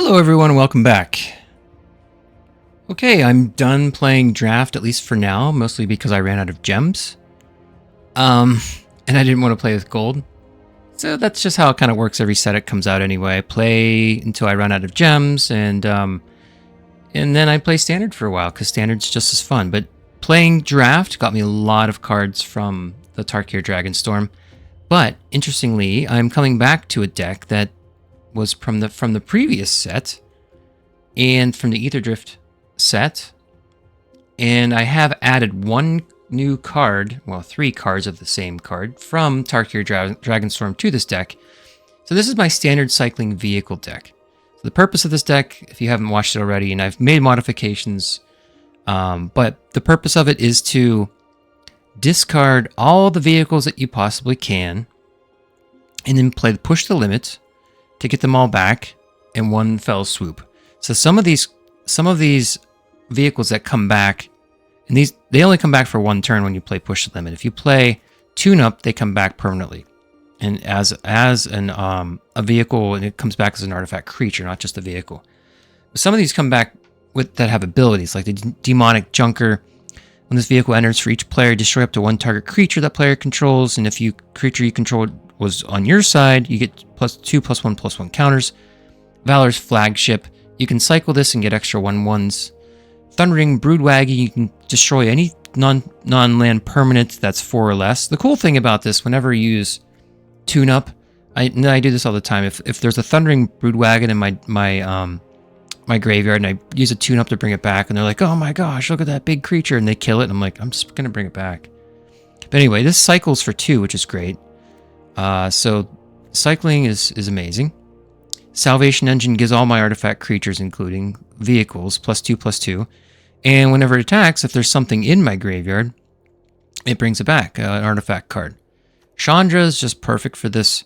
Hello everyone, welcome back. Okay, I'm done playing draft, at least for now, mostly because I ran out of gems. And I didn't want to play with gold. So that's just how it kind of works every set it comes out anyway. I play until I run out of gems, and then I play standard for a while, because standard's just as fun. But playing draft got me a lot of cards from the Tarkir Dragonstorm. But, interestingly, I'm coming back to a deck that was from the previous set and from the Ether Drift set, and I have added one new card, well, 3 cards of the same card from Tarkir Dragonstorm to this deck. So this is my standard cycling vehicle deck. So the purpose of this deck, if you haven't watched it already, and I've made modifications, but the purpose of it is to discard all the vehicles that you possibly can, and then play Push the Limit to get them all back in one fell swoop. So some of these vehicles that come back, and they only come back for one turn when you play Push the Limit. If you play Tune Up, they come back permanently, and as a vehicle, and it comes back as an artifact creature, not just a vehicle. But some of these come back that have abilities, like the Demonic Junker. When this vehicle enters, for each player, destroy up to 1 target creature that player controls, and if creature you control was on your side, you get +2/+1/+1 counters. Valor's Flagship, you can cycle this and get extra 1/1s. Thundering Broodwagon, you can destroy any non-land permanent that's 4 or less. The cool thing about this, whenever you use Tune Up, I do this all the time. If there's a Thundering Broodwagon in my graveyard, and I use a Tune Up to bring it back, and they're like, "Oh my gosh, look at that big creature," and they kill it, and I'm like, I'm just gonna bring it back. But anyway, this cycles for 2, which is great. So cycling is amazing. Salvation Engine gives all my artifact creatures, including vehicles, +2/+2. And whenever it attacks, if there's something in my graveyard, it brings it back, an artifact card. Chandra is just perfect for this.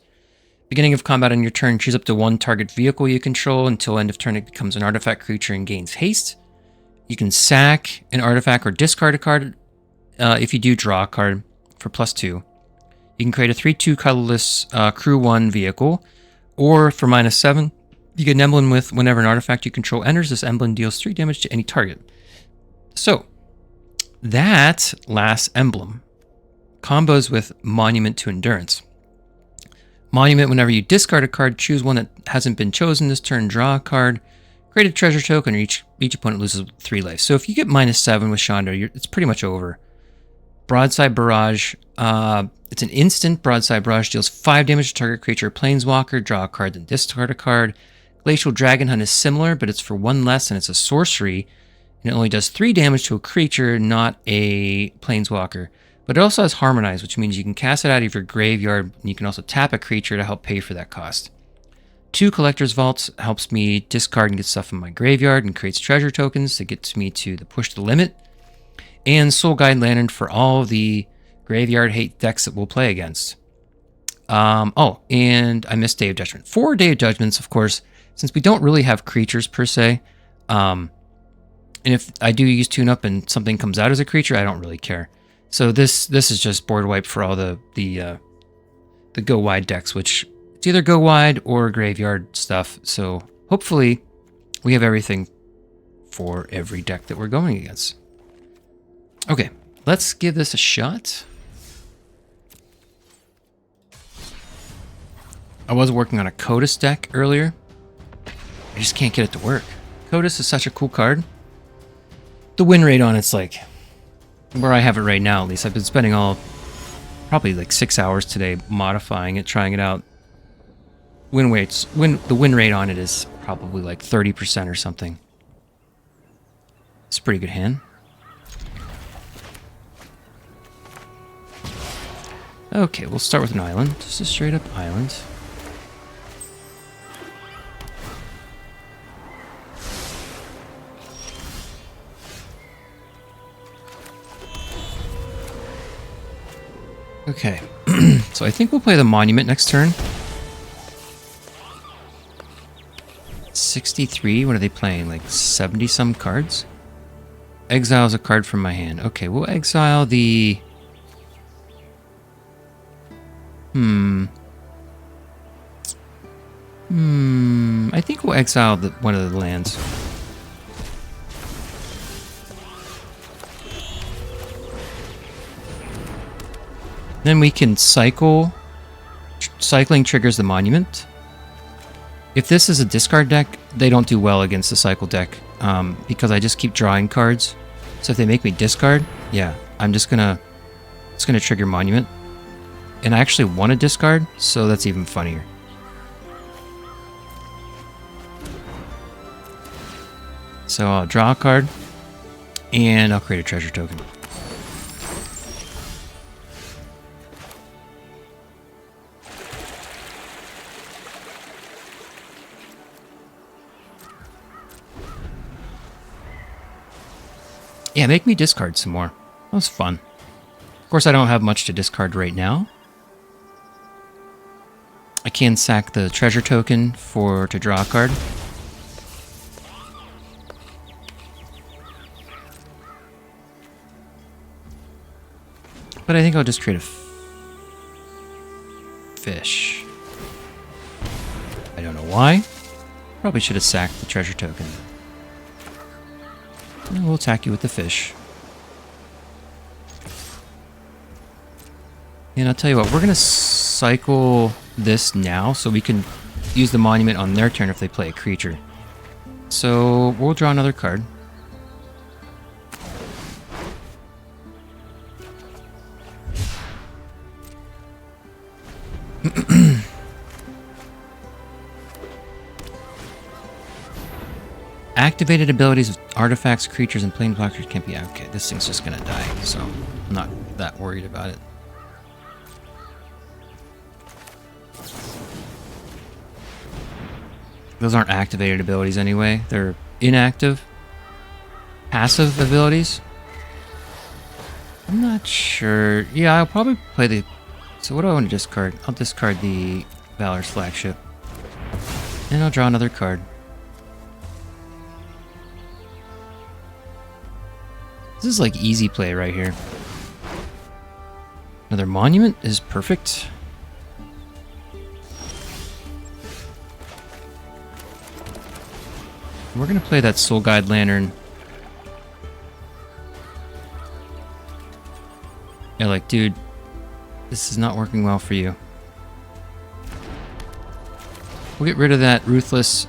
Beginning of combat on your turn, choose up to 1 target vehicle you control. Until end of turn, it becomes an artifact creature and gains haste. You can sack an artifact or discard a card if you do draw a card for +2. You can create a 3/2 colorless crew 1 vehicle, or for -7, you get an emblem with whenever an artifact you control enters, this emblem deals 3 damage to any target. So, that last emblem combos with Monument to Endurance. Monument, whenever you discard a card, choose one that hasn't been chosen this turn, draw a card, create a treasure token, or each opponent loses 3 life. So if you get -7 with Chandra, it's pretty much over. Broadside Barrage, it's an instant. Broadside Barrage deals 5 damage to target creature or planeswalker, draw a card, then discard a card. Glacial Dragon Hunt is similar, but it's for 1 less, and it's a sorcery, and it only does 3 damage to a creature, not a planeswalker. But it also has Harmonize, which means you can cast it out of your graveyard, and you can also tap a creature to help pay for that cost. 2 Collector's Vaults helps me discard and get stuff in my graveyard, and creates treasure tokens that gets me to the Push the Limit. And Soul Guide Lantern for all the graveyard hate decks that we'll play against. Oh, and I missed Day of Judgment. 4 Day of Judgments, of course, since we don't really have creatures per se. And if I do use Tune Up and something comes out as a creature, I don't really care. So this is just board wipe for all the go wide decks, which it's either go wide or graveyard stuff. So hopefully we have everything for every deck that we're going against. Okay, let's give this a shot. I was working on a Codus deck earlier. I just can't get it to work. Codus is such a cool card. The win rate on it's like, where I have it right now at least, I've been spending probably like 6 hours today modifying it, trying it out. The win rate on it is probably like 30% or something. It's a pretty good hand. Okay, we'll start with an island. Just a straight up island. Okay, so I think we'll play the Monument next turn. 63, what are they playing? Like 70 some cards? Exiles a card from my hand. Okay, we'll exile the... I think we'll exile one of the lands. Then we can cycle. Cycling triggers the monument. If this is a discard deck, they don't do well against the cycle deck because I just keep drawing cards. So if they make me discard, yeah, it's gonna trigger monument. And I actually want to discard, so that's even funnier. So I'll draw a card, and I'll create a treasure token. Yeah, make me discard some more. That was fun. Of course, I don't have much to discard right now. I can sack the treasure token to draw a card. But I think I'll just create a fish. I don't know why. Probably should have sacked the treasure token. And we'll attack you with the fish. And I'll tell you what, we're going to cycle this now so we can use the monument on their turn if they play a creature. So we'll draw another card. Activated abilities of artifacts, creatures, and planeswalkers can't be... Okay, this thing's just gonna die, so I'm not that worried about it. Those aren't activated abilities anyway. They're inactive, passive abilities. I'm not sure. Yeah, I'll probably play the... So what do I want to discard? I'll discard the Valor's Flagship. And I'll draw another card. This is like easy play right here. Another monument is perfect. We're gonna play that Soul Guide Lantern. Yeah, like, dude, this is not working well for you. We'll get rid of that Ruthless...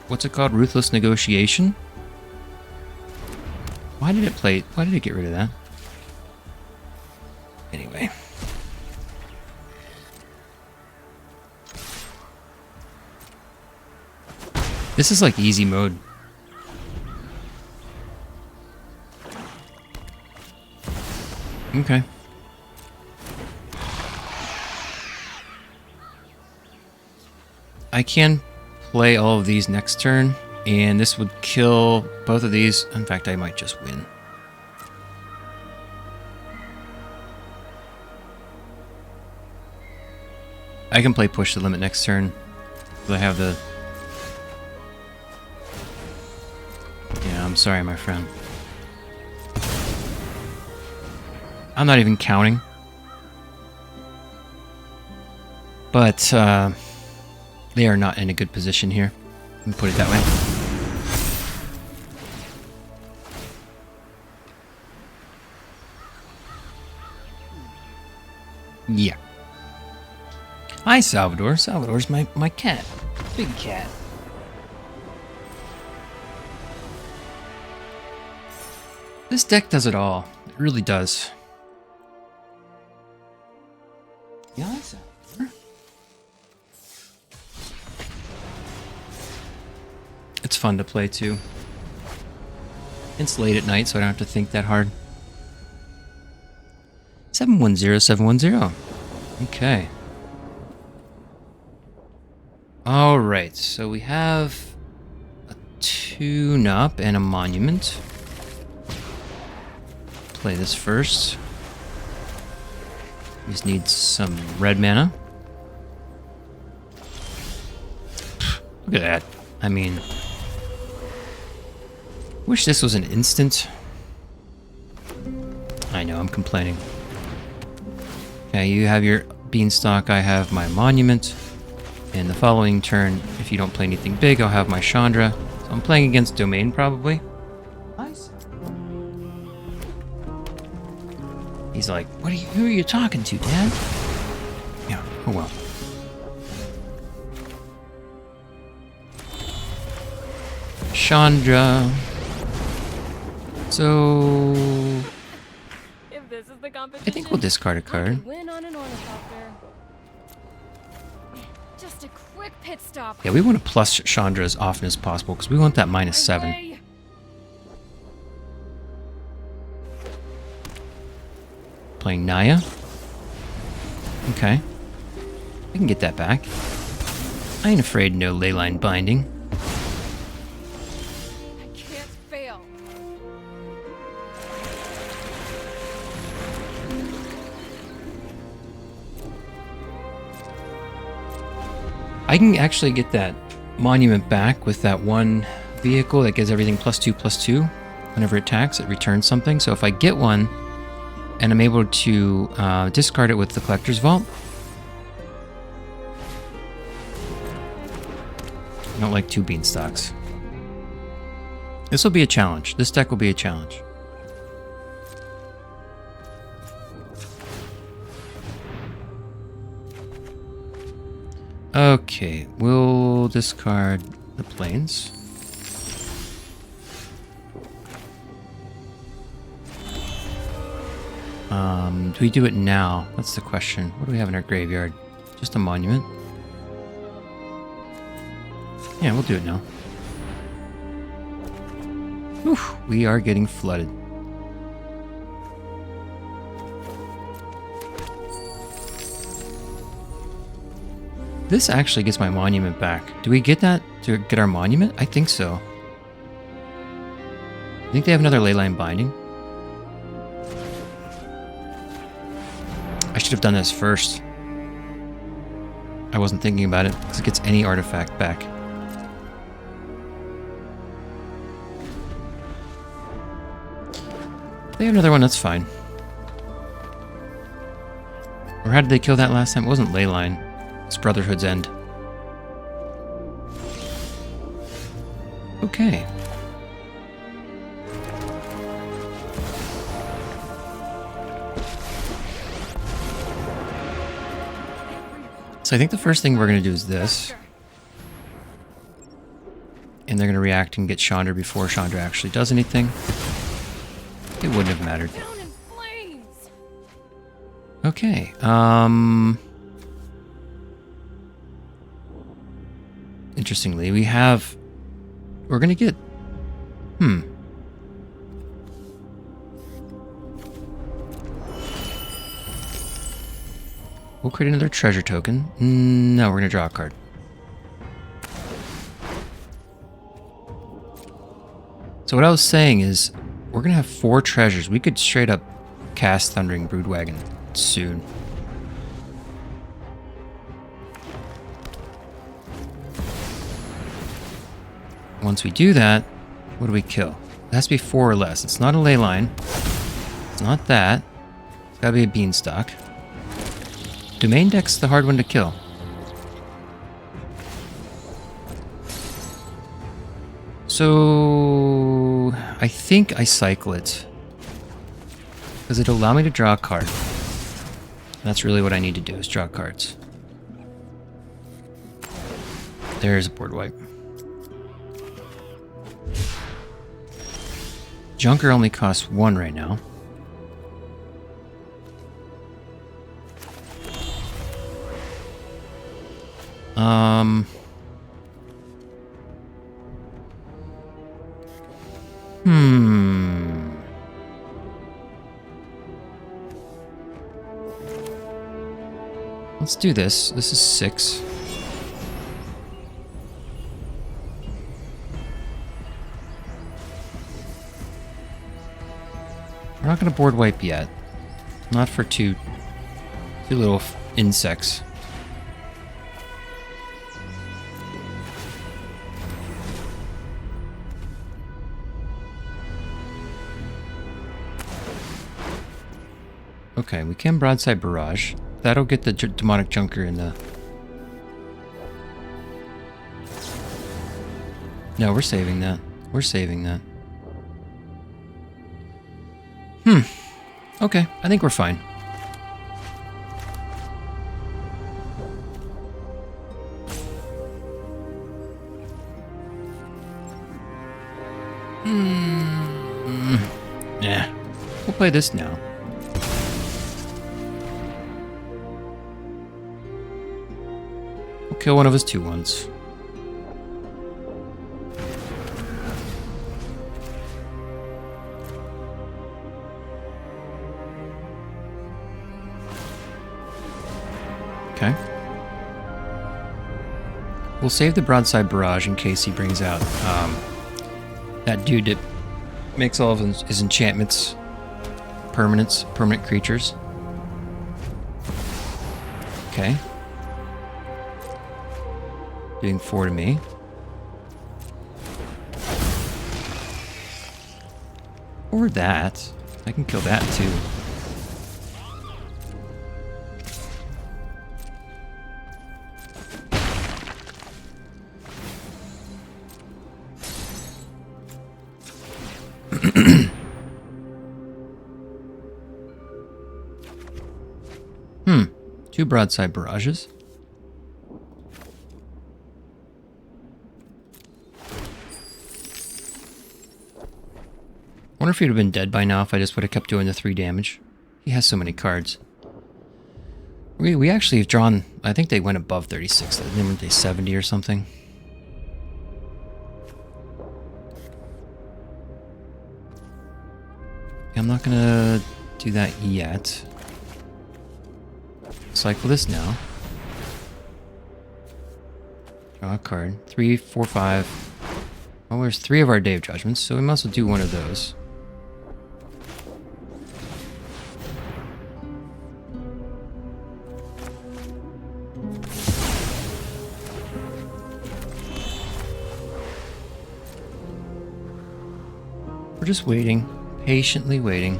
What's it called? Ruthless Negotiation? Why did it get rid of that? Anyway. This is like easy mode. Okay. I can play all of these next turn, and this would kill both of these. In fact, I might just win. I can play Push the Limit next turn. I have the... Yeah, I'm sorry, my friend. I'm not even counting. But, they are not in a good position here. Let me put it that way. Yeah. Hi, Salvador. Salvador's my cat. Big cat. This deck does it all. It really does. Yeah, Salvador. It's fun to play too. It's late at night, so I don't have to think that hard. 710, 710. Okay. Alright, so we have a tune-up and a monument. Play this first. We just need some red mana. Look at that. I mean... Wish this was an instant. I know, I'm complaining. Okay, you have your Beanstalk, I have my monument. And the following turn, if you don't play anything big, I'll have my Chandra. So I'm playing against Domain, probably. Nice. He's like, who are you talking to, Dad? Yeah, oh well. Chandra. So... If this is the competition, I think we'll discard a I card. could win on an ornithopter. Just a quick pit stop. Yeah, we want to plus Chandra as often as possible because we want that -7. Away. Playing Naya. Okay. I can get that back. I ain't afraid no leyline binding. I can't fail. I can actually get that monument back with that one vehicle that gives everything +2/+2. Whenever it attacks, it returns something. So if I get one, and I'm able to discard it with the Collector's Vault. I don't like 2 beanstalks. This will be a challenge. This deck will be a challenge. Okay, we'll discard the planes. Do we do it now? That's the question. What do we have in our graveyard? Just a monument? Yeah, we'll do it now. Whew, we are getting flooded. This actually gets my monument back. Do we get that to get our monument? I think so. I think they have another leyline binding. I should have done this first. I wasn't thinking about it, because it gets any artifact back. They have another one, that's fine. Or how did they kill that last time? It wasn't leyline. It's Brotherhood's End. Okay. So I think the first thing we're going to do is this. And they're going to react and get Chandra before Chandra actually does anything. It wouldn't have mattered. Down in flames. Okay, interestingly, we're gonna get, We'll create another treasure token. No, we're gonna draw a card. So what I was saying is, we're gonna have 4 treasures. We could straight up cast Thundering Broodwagon soon. Once we do that, what do we kill? It has to be 4 or less. It's not a ley line. It's not that. It's gotta be a beanstalk. Domain deck's the hard one to kill. So I think I cycle it. Because it'll allow me to draw a card. That's really what I need to do, is draw cards. There's a board wipe. Junker only costs 1 right now. Let's do this. This is 6. We're not going to board wipe yet. Not for two little insects. Okay, we can broadside barrage. That'll get the demonic junker in the No, we're saving that. We're saving that. Okay, I think we're fine. Yeah. We'll play this now. We'll kill one of his 2/1s. Okay. We'll save the broadside barrage in case he brings out that dude that makes all of his enchantments permanent creatures. Okay. Doing 4 to me. Or that. I can kill that too. Two broadside barrages. Wonder if he'd have been dead by now if I just would have kept doing the 3 damage. He has so many cards. We actually have drawn, I think they went above 36. Weren't they 70 or something? I'm not gonna do that yet. Cycle this now. Draw a card. 3, 4, 5. Well, there's 3 of our Day of Judgments, so we must do one of those. We're just waiting. Patiently waiting.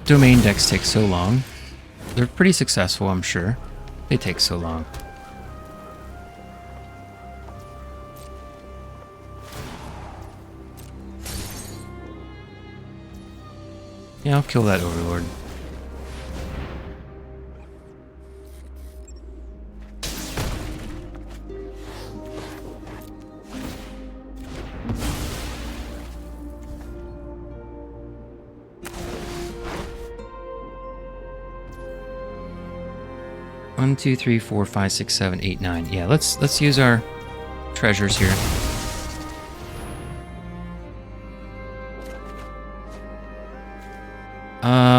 Domain decks take so long. They're pretty successful, I'm sure. They take so long. Yeah, I'll kill that Overlord. One, 2, 3, 4, 5, 6, 7, 8, 9. Yeah, let's use our treasures here.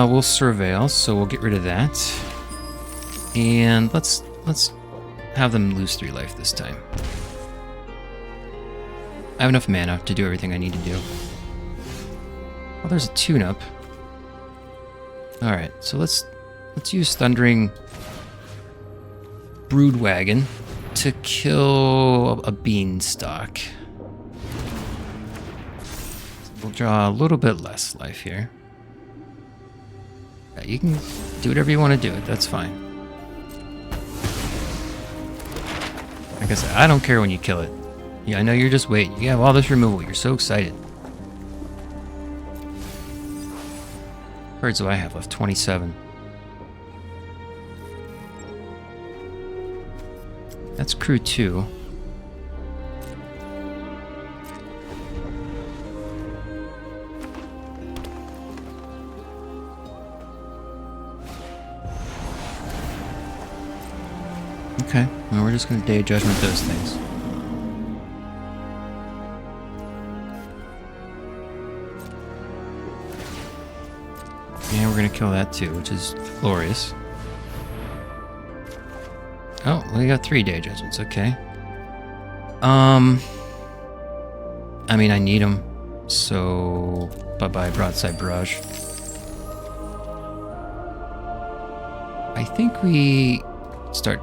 We'll surveil, so we'll get rid of that. And let's have them lose 3 life this time. I have enough mana to do everything I need to do. Oh, there's a tune-up. Alright, so let's use Thundering Broodwagon to kill a beanstalk. We'll draw a little bit less life here. Yeah, you can do whatever you want to do it, that's fine. Like I said, I don't care when you kill it. Yeah, I know you're just waiting. You have all this removal, you're so excited. What cards do I have left? 27. That's crew 2. Okay, well, we're just going to Day of Judgment those things. And we're going to kill that too, which is glorious. Oh, we got 3 Day Judgments, okay. I mean, I need them, so bye-bye Broadside Barrage. I think we start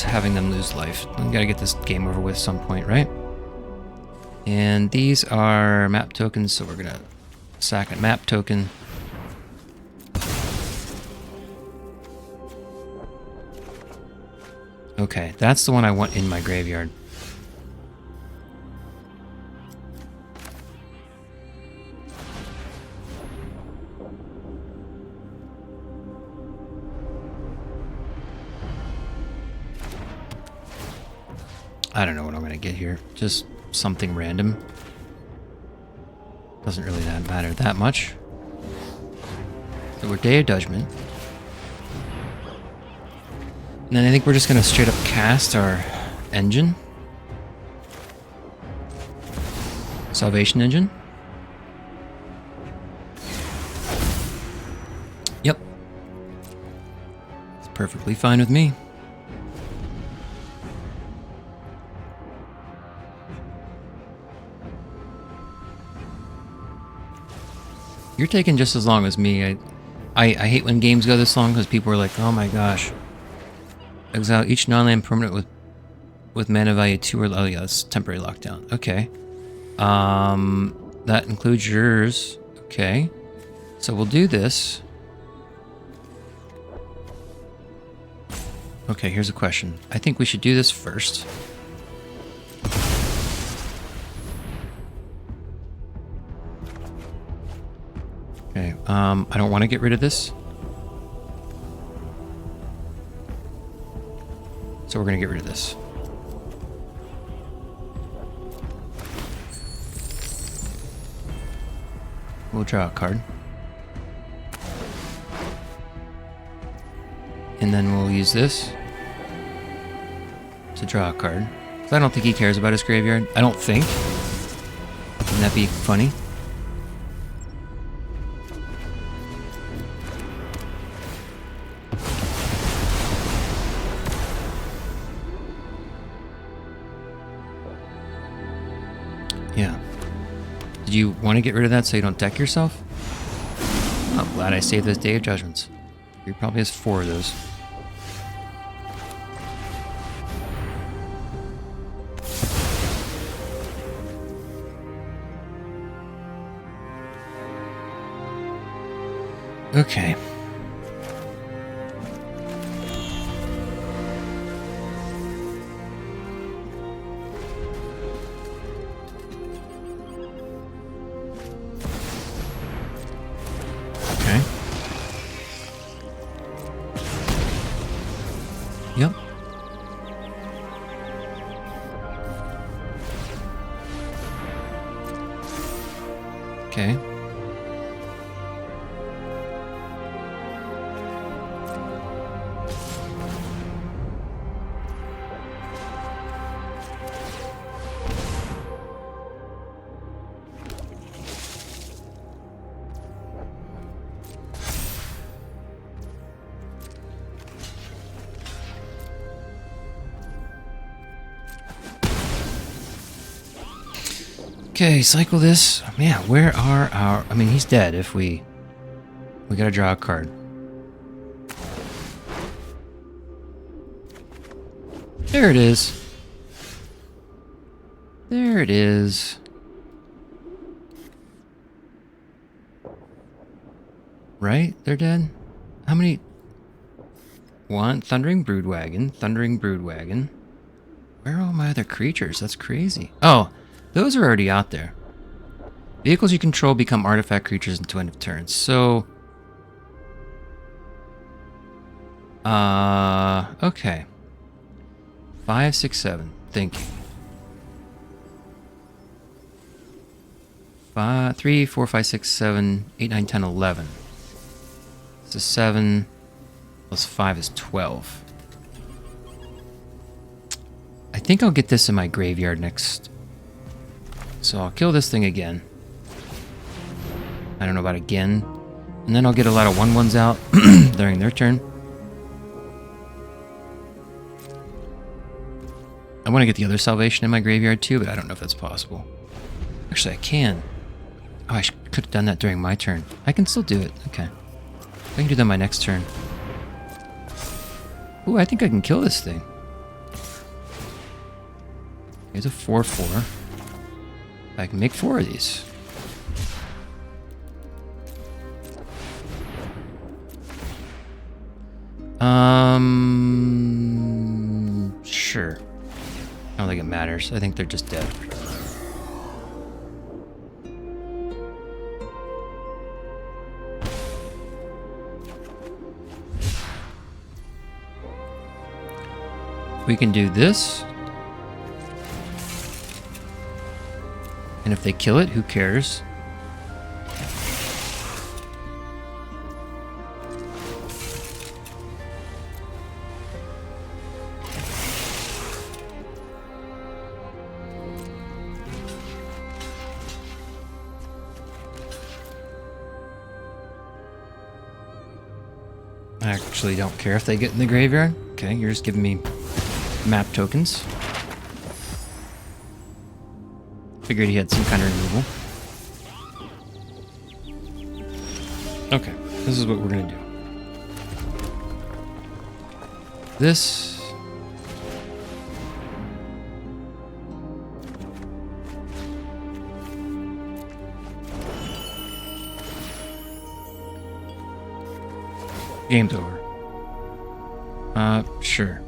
having them lose life. We gotta get this game over with some point, right? And these are map tokens, so we're gonna sack a map token. Okay, that's the one I want in my graveyard. I don't know what I'm going to get here. Just something random. Doesn't really matter that much. So we're Day of Judgment. And then I think we're just going to straight up cast our engine. Salvation engine. Yep. It's perfectly fine with me. You're taking just as long as me. I hate when games go this long because people are like, oh my gosh. Exile each non-land permanent with mana value 2 or... Oh yeah, that's temporary lockdown. Okay. That includes yours. Okay. So we'll do this. Okay, here's a question. I think we should do this first. Okay, I don't want to get rid of this. So we're going to get rid of this. We'll draw a card. And then we'll use this to draw a card. So I don't think he cares about his graveyard. I don't think. Wouldn't that be funny? Yeah. Did you want to get rid of that so you don't deck yourself? I'm glad I saved this Day of Judgments. He probably has 4 of those. Okay. Okay. Yep. Okay. Okay, cycle this. Man, where are our... I mean, he's dead if we gotta draw a card. There it is. There it is. Right? They're dead? How many... One, Thundering Broodwagon. Thundering Broodwagon. Where are all my other creatures? That's crazy. Oh, those are already out there. Vehicles you control become artifact creatures until end of turn. So... okay. 5, 6, 7. Thinking. 3, 4, 5, 6, 7, 8, 9, 10, 11. So 7 plus 5 is 12. I think I'll get this in my graveyard next. So I'll kill this thing again. I don't know about again. And then I'll get a lot of 1/1s out during their turn. I want to get the other Salvation in my graveyard too, but I don't know if that's possible. Actually, I can. Oh, I could have done that during my turn. I can still do it. Okay. I can do that my next turn. Ooh, I think I can kill this thing. Here's a 4/4. I can make 4 of these. matters. I think they're just dead. We can do this. And if they kill it, who cares? I actually don't care if they get in the graveyard. Okay, you're just giving me map tokens. Figured he had some kind of removal. Okay, this is what we're gonna do. This. Game's over. Sure.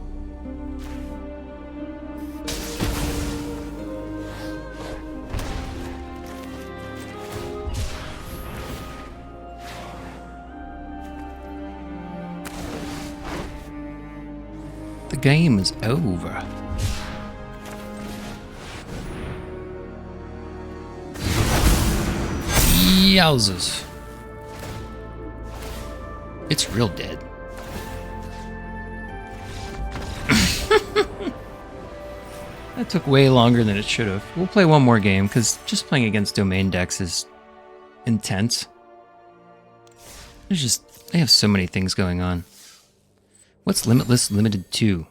The game is over. Yowzers. It's real dead. That took way longer than it should have. We'll play one more game, because just playing against domain decks is intense. They have so many things going on. What's Limitless limited to?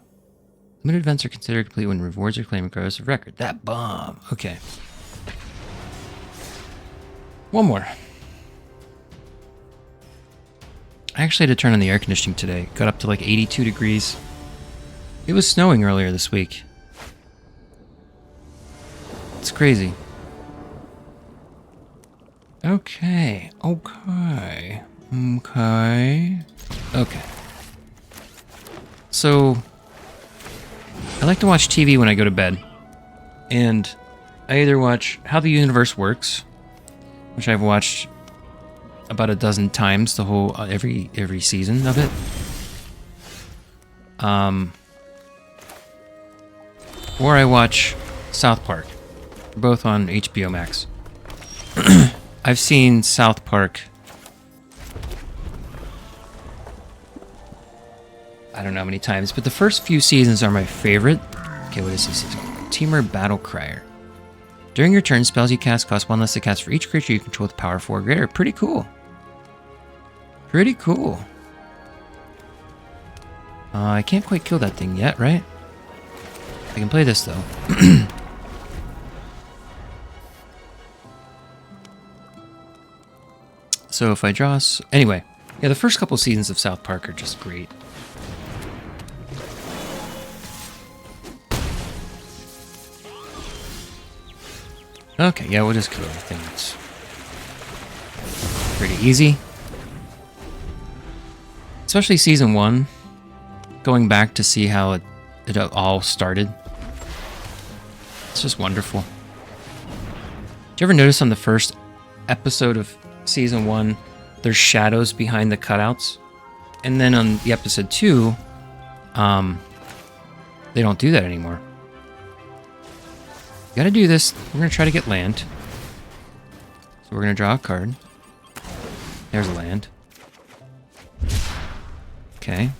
Limited events are considered complete when rewards are claimed regardless of record. That bomb. Okay. One more. I actually had to turn on the air conditioning today. Got up to like 82 degrees. It was snowing earlier this week. It's crazy. Okay. Okay. So, I like to watch TV when I go to bed. And I either watch How the Universe Works, which I've watched about a dozen times, the whole every season of it. Or I watch South Park, both on HBO Max. I've seen South Park, I don't know how many times, but the first few seasons are my favorite. Okay, what is this? Teamer Battle Crier. During your turn, spells you cast cost one less to cast for each creature you control with power 4 or greater. Pretty cool. Pretty cool. I can't quite kill that thing yet, right? I can play this, though. So if I draw... Anyway, yeah, the first couple seasons of South Park are just great. Okay, yeah, we'll just kill everything. It's pretty easy. Especially season 1. Going back to see how it all started. It's just wonderful. Did you ever notice on the first episode of season 1, there's shadows behind the cutouts? And then on the episode 2, they don't do that anymore. Gotta do this. We're gonna try to get land. So we're gonna draw a card. There's a land. Okay.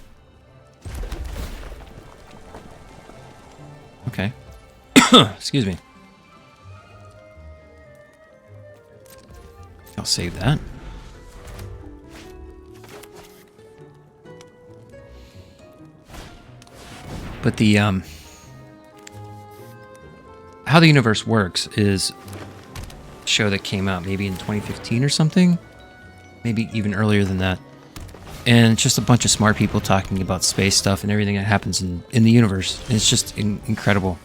Okay. Excuse me. I'll save that. But the How the Universe Works is a show that came out maybe in 2015 or something. Maybe even earlier than that. And it's just a bunch of smart people talking about space stuff and everything that happens in the universe. And it's just incredible.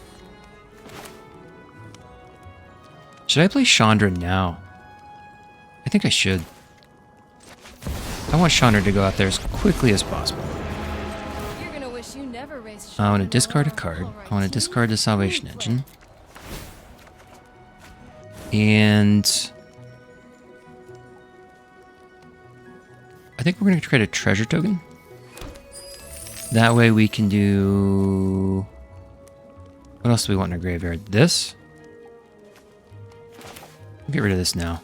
Should I play Chandra now? I think I should. I want Chandra to go out there as quickly as possible. You're gonna wish you never raised waste I want to Chandra discard a now. card. Alright, I want to team, discard the Salvation move Engine. And I think we're going to create a treasure token. That way we can do... What else do we want in our graveyard? This? Get rid of this now.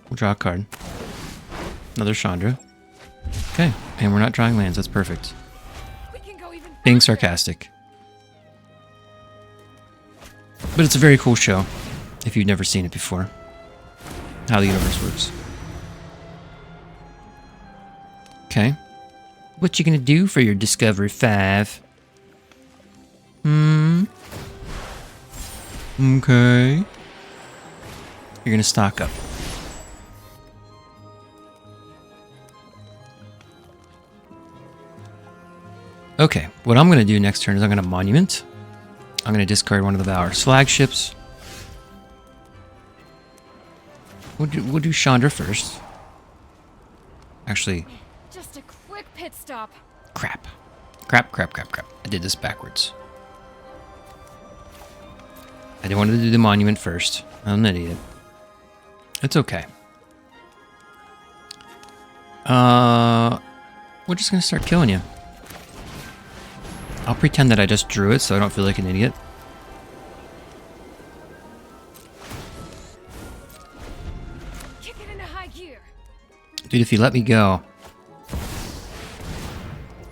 We'll draw a card. Another Chandra. Okay, and we're not drawing lands. That's perfect. We can go even Being faster. sarcastic. But it's a very cool show, if you've never seen it before. How the universe works. Okay. What you gonna do for your Discovery 5? Okay. You're gonna stock up. Okay, what I'm gonna do next turn is I'm gonna monument. I'm gonna discard one of the Valor's flagships. We'll do Chandra first. Actually, Just a quick pit stop. crap. I did this backwards. I didn't want to do the monument first. I'm an idiot. It's okay. We're just gonna start killing you. I'll pretend that I just drew it so I don't feel like an idiot. Kick it into high gear. Dude, if you let me go.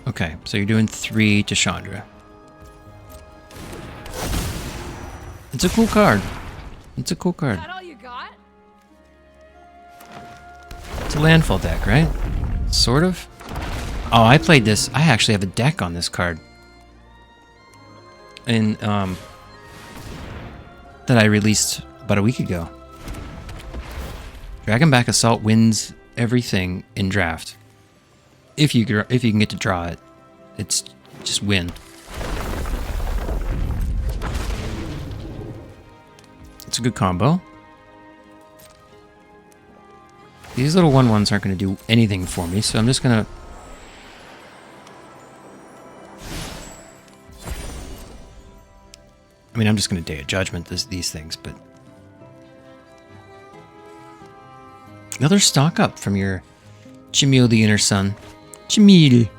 Okay, so you're doing 3 to Chandra. It's a cool card. It's a cool card. That all you got? It's a landfall deck, right? Sort of. Oh, I played this. I actually have a deck on this card. And, that I released about a week ago. Dragonback Assault wins everything in draft. If you can get to draw it, it's just win. It's a good combo. These little 1/1s aren't going to do anything for me, so I'm just going to... I mean, I'm just going to Day of Judgment these things, but... Another stock up from your Jamil the Inner Sun. Jamil!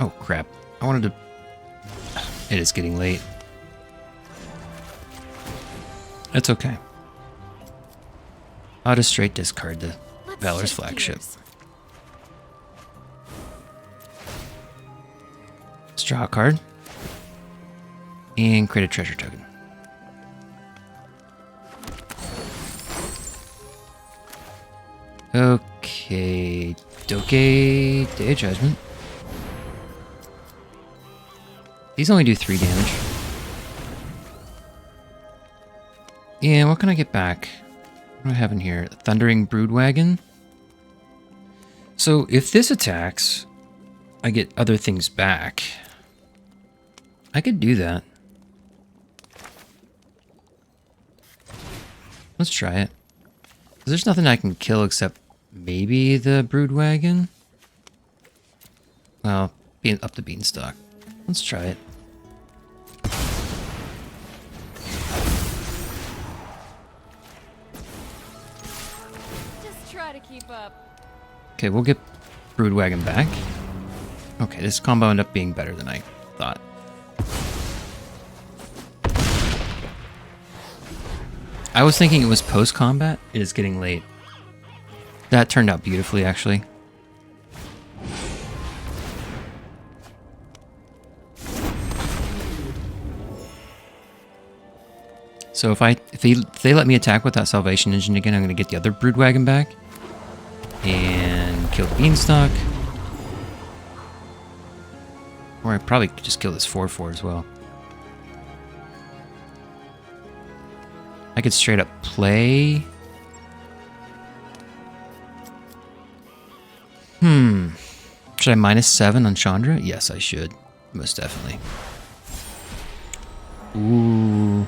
Oh, crap. I wanted to... It is getting late. That's okay. I'll just straight discard the Let's Valor's shift flagship. gears. Let's draw a card. And create a treasure token. Okay. Doke. Day of Judgment. These only do 3 damage. And what can I get back? What do I have in here? Thundering Broodwagon. So if this attacks, I get other things back. I could do that. Let's try it. 'Cause there's nothing I can kill except maybe the Broodwagon. Well, up the Beanstalk. Let's try it. Just try to keep up. Okay, we'll get Broodwagon back. Okay, this combo ended up being better than I thought. I was thinking it was post-combat. It is getting late. That turned out beautifully, actually. So if they let me attack with that Salvation Engine again, I'm going to get the other Broodwagon back. And kill the Beanstalk. Or I probably could just kill this 4/4 as well. I could straight up play. Should I -7 on Chandra? Yes, I should. Most definitely. Ooh.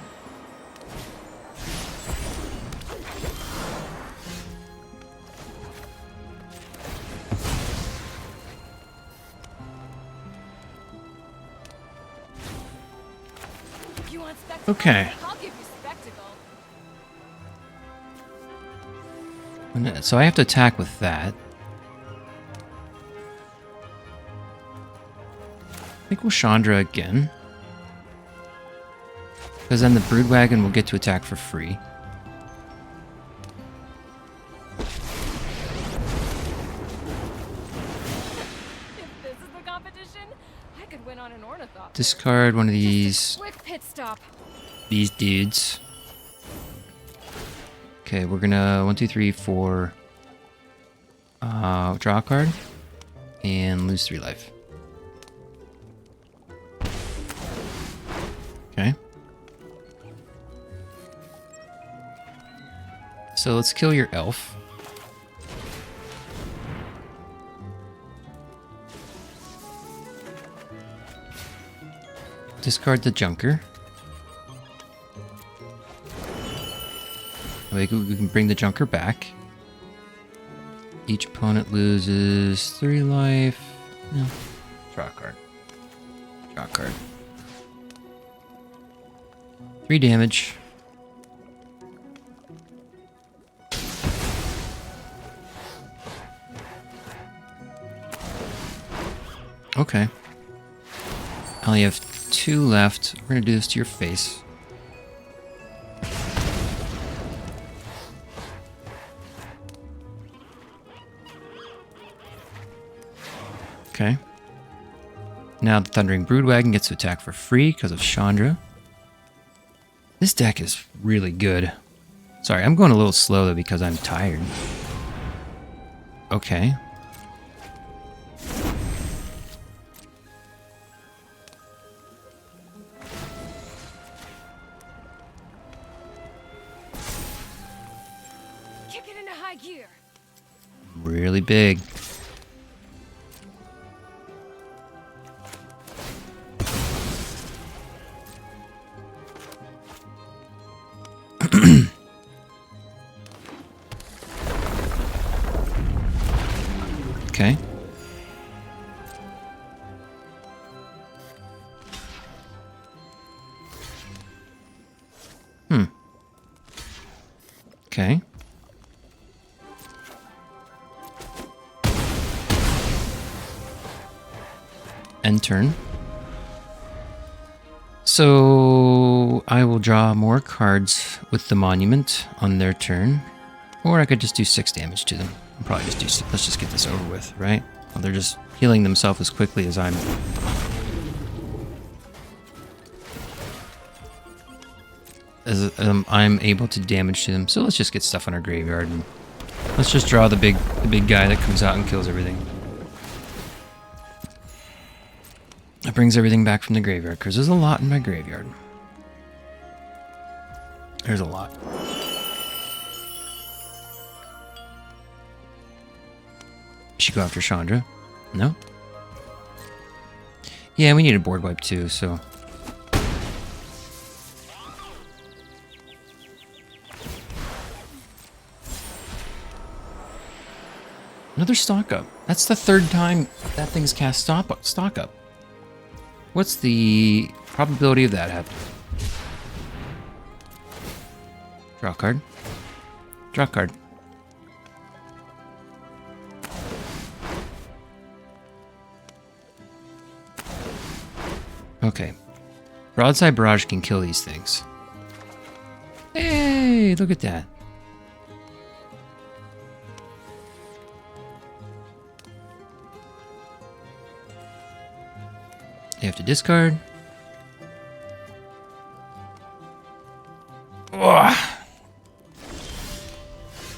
You want spectacle? Okay. I'll give you spectacle. So I have to attack with that. I think we'll Chandra again. Because then the Broodwagon will get to attack for free. If this is the competition, I could win on an ornithopter. Discard one of Just these a quick pit stop. dudes. Okay, we're gonna 1, 2, 3, 4. Draw a card and lose 3 life. Okay. So let's kill your elf. Discard the Junker. We can bring the Junker back. Each opponent loses 3 life. No. Draw a card. Draw a card. 3 damage. Okay. I only have 2 left. We're gonna do this to your face. Okay. Now the Thundering Broodwagon gets to attack for free because of Chandra. This deck is really good. Sorry, I'm going a little slow though because I'm tired. Okay. Kick it into high gear. Really big. Okay. Okay. End turn. So I will draw more cards with the monument on their turn. Or I could just do 6 damage to them. I'll probably just do, let's just get this over with, right? Well, they're just healing themselves as quickly as I'm able to damage to them. So let's just get stuff on our graveyard and let's just draw the big guy that comes out and kills everything. It brings everything back from the graveyard because there's a lot in my graveyard. There's a lot. Should go after Chandra. No? Yeah, we need a board wipe too, so. Another stock up. That's the 3rd time that thing's cast stock up. What's the probability of that happening? Draw a card. Draw a card. Okay. Broadside Barrage can kill these things. Hey, look at that. You have to discard. Ugh.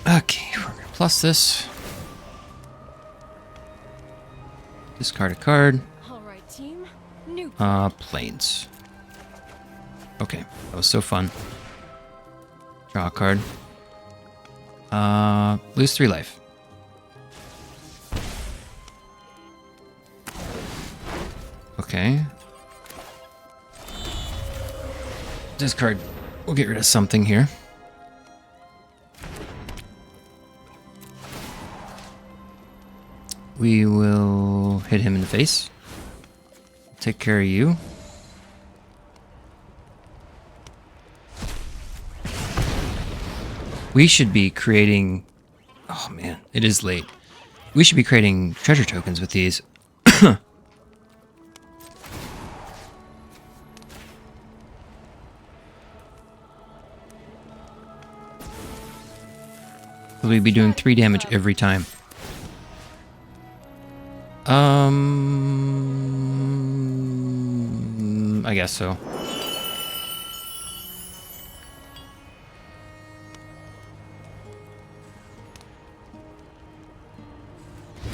Okay, we're gonna plus this. Discard a card. All right, team. New. Planes. Okay, that was so fun. Draw a card. Lose 3 life. Okay. Discard. We'll get rid of something here. We will hit him in the face. Take care of you. We should be creating... Oh man, it is late. We should be creating treasure tokens with these. We'd be doing 3 damage every time. I guess so.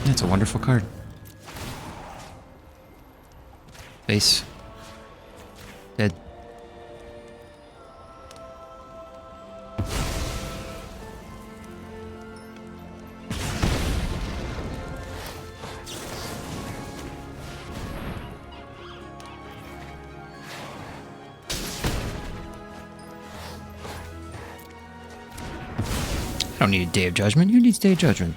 That's a wonderful card. Face. Dead. I don't need a Day of Judgment. Who needs Day of Judgment?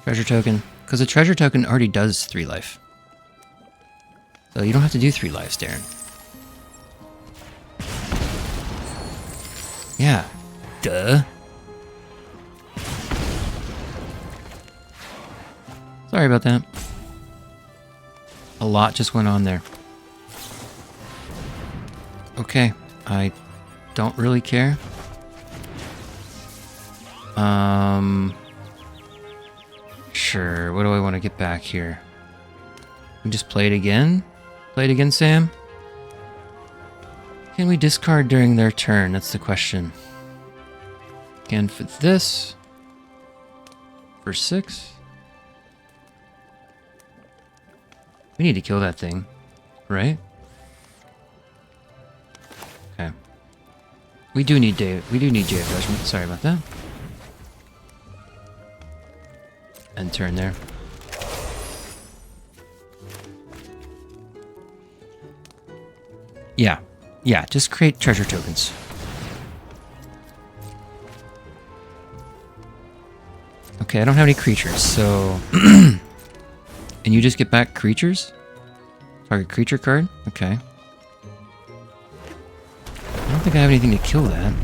Treasure token. Because a treasure token already does 3 life. So you don't have to do 3 lives, Darren. Yeah. Duh. Sorry about that. A lot just went on there. Okay. I don't really care. Sure. What do I want to get back here? We just play it again? Play it again, Sam? Can we discard during their turn? That's the question. And for this... For 6... We need to kill that thing, right? Okay. We do need Day of Judgment. Sorry about that. End turn there. Yeah. Yeah, just create treasure tokens. Okay, I don't have any creatures, so... And you just get back creatures? Target creature card? Okay. I don't think I have anything to kill that.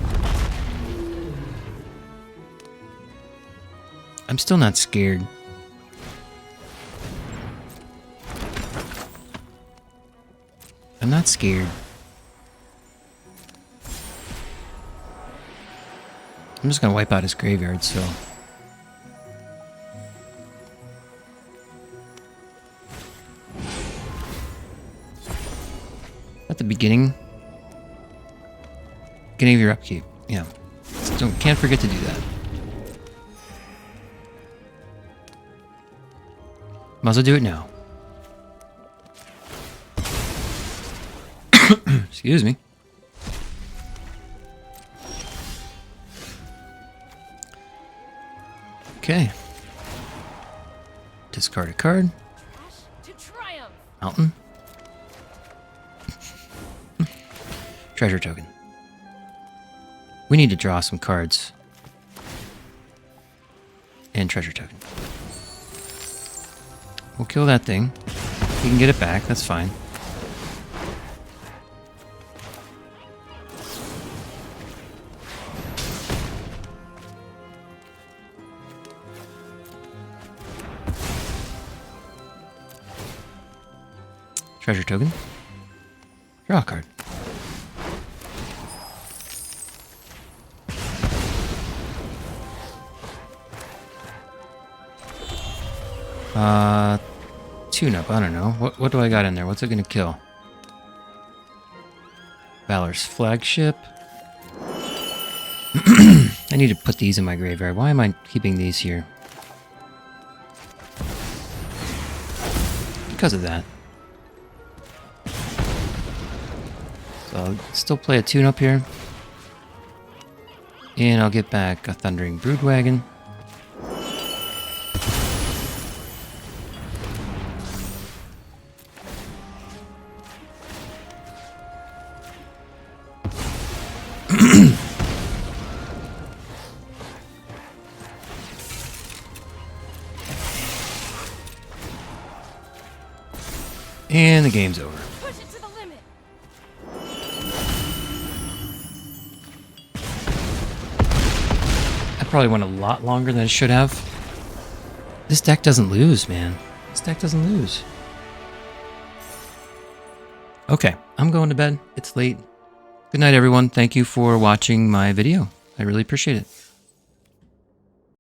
I'm still not scared. I'm not scared. I'm just gonna wipe out his graveyard, so... At the beginning of your upkeep, yeah. Can't forget to do that. Might as well do it now. Excuse me. Okay. Discard a card. To triumph. Mountain. Treasure token. We need to draw some cards. And treasure token. We'll kill that thing. We can get it back, that's fine. Treasure token. Draw a card. Tune-up, I don't know. What do I got in there? What's it gonna kill? Valor's flagship. I need to put these in my graveyard. Why am I keeping these here? Because of that. So I'll still play a tune-up here. And I'll get back a Thundering Broodwagon. And the game's over. Push it to the limit. probably went a lot longer than it should have. This deck doesn't lose, man. This deck doesn't lose. Okay, I'm going to bed. It's late. Good night, everyone. Thank you for watching my video. I really appreciate it.